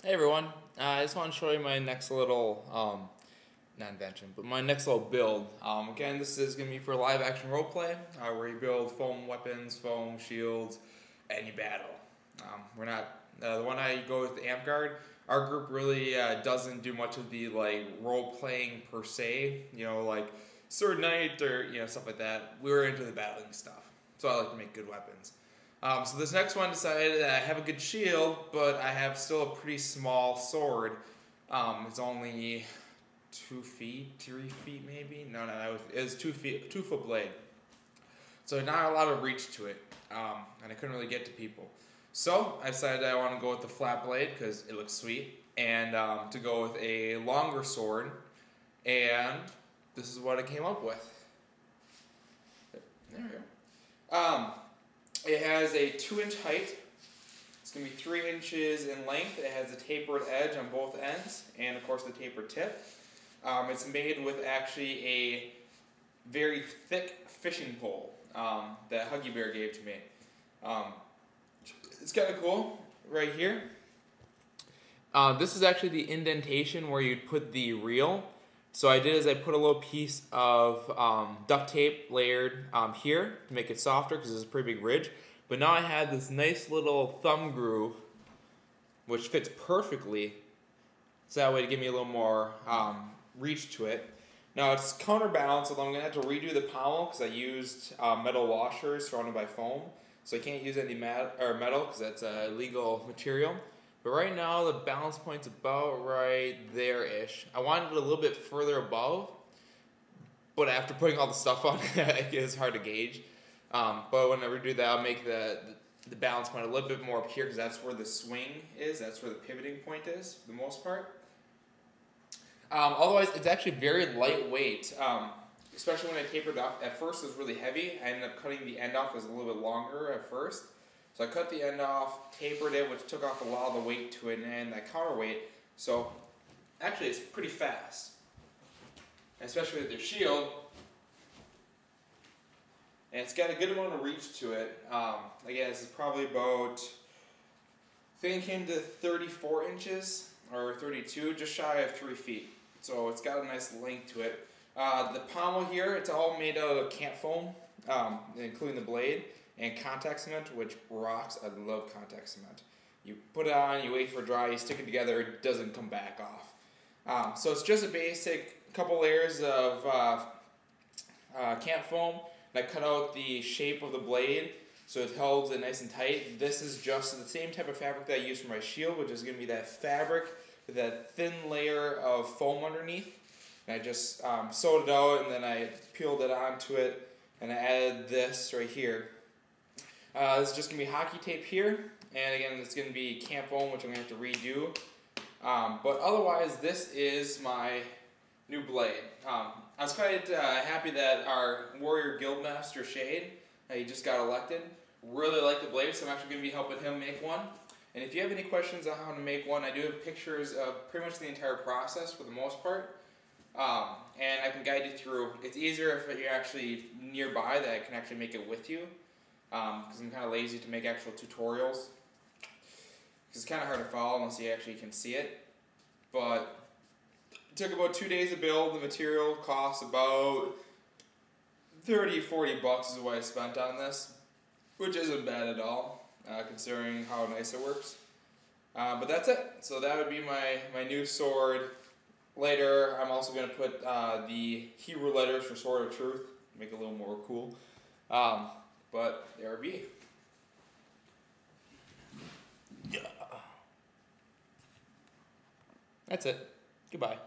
Hey everyone, I just want to show you my next little, not invention, but my next little build. Again, this is going to be for live action roleplay, where you build foam weapons, foam shields, and you battle. We're not, the one I go with the Amp Guard, our group really doesn't do much of the role-playing per se, like Sword Knight or stuff like that. We're into the battling stuff, so I like to make good weapons. So this next one decided that I have a good shield, but I have still a pretty small sword. It's only 2 feet, 3 feet maybe. No, it was 2 feet, 2-foot blade. So not a lot of reach to it, and I couldn't really get to people. So I decided I want to go with the flat blade because it looks sweet, and to go with a longer sword. And this is what I came up with. There we go. It has a 2-inch height. It's going to be 3 inches in length. It has a tapered edge on both ends, and of course the tapered tip. It's made with actually a very thick fishing pole that Huggy Bear gave to me. It's kind of cool right here. This is actually the indentation where you'd put the reel. So I did is I put a little piece of duct tape layered here to make it softer because it's a pretty big ridge. But now I have this nice little thumb groove which fits perfectly. So that way to give me a little more reach to it. Now it's counterbalanced, although I'm going to have to redo the pommel because I used metal washers surrounded by foam. So I can't use any metal because that's a illegal material. But right now, the balance point's about right there-ish. I wanted it a little bit further above, but after putting all the stuff on, it's hard to gauge. But whenever I do that, I'll make the balance point a little bit more up here, because that's where the swing is. That's where the pivoting point is, for the most part. Otherwise, it's actually very lightweight, especially when I tapered it off. At first, it was really heavy. I ended up cutting the end off. It was a little bit longer at first. So I cut the end off, tapered it, which took off a lot of the weight to it, and that counterweight. So actually, it's pretty fast, especially with your shield. And it's got a good amount of reach to it. Again, this is probably about, I think it came to 34 inches or 32, just shy of 3 feet. So it's got a nice length to it. The pommel here, it's all made out of camp foam, including the blade. And contact cement, which rocks. I love contact cement. You put it on, you wait for it dry, you stick it together, it doesn't come back off. So it's just a basic couple layers of camp foam. And I cut out the shape of the blade so it holds it nice and tight. This is just the same type of fabric that I use for my shield, which is going to be that fabric with that thin layer of foam underneath. And I just sewed it out, and then I peeled it onto it, and I added this right here. This is just going to be hockey tape here, and again, it's going to be camp foam, which I'm going to have to redo. But otherwise, this is my new blade. I was quite happy that our Warrior Guildmaster Shade, he just got elected, really liked the blade, so I'm actually going to be helping him make one. And if you have any questions on how to make one, I do have pictures of pretty much the entire process for the most part. And I can guide you through. It's easier if you're actually nearby that I can actually make it with you. Because I'm kind of lazy to make actual tutorials. Because it's kind of hard to follow unless you actually can see it. But it took about 2 days to build. The material costs about 30-40 bucks is what I spent on this. Which isn't bad at all, considering how nice it works. But that's it. So that would be my new sword. Later, I'm also going to put the Hebrew letters for Sword of Truth. Make it a little more cool. But there be. That's it. Goodbye.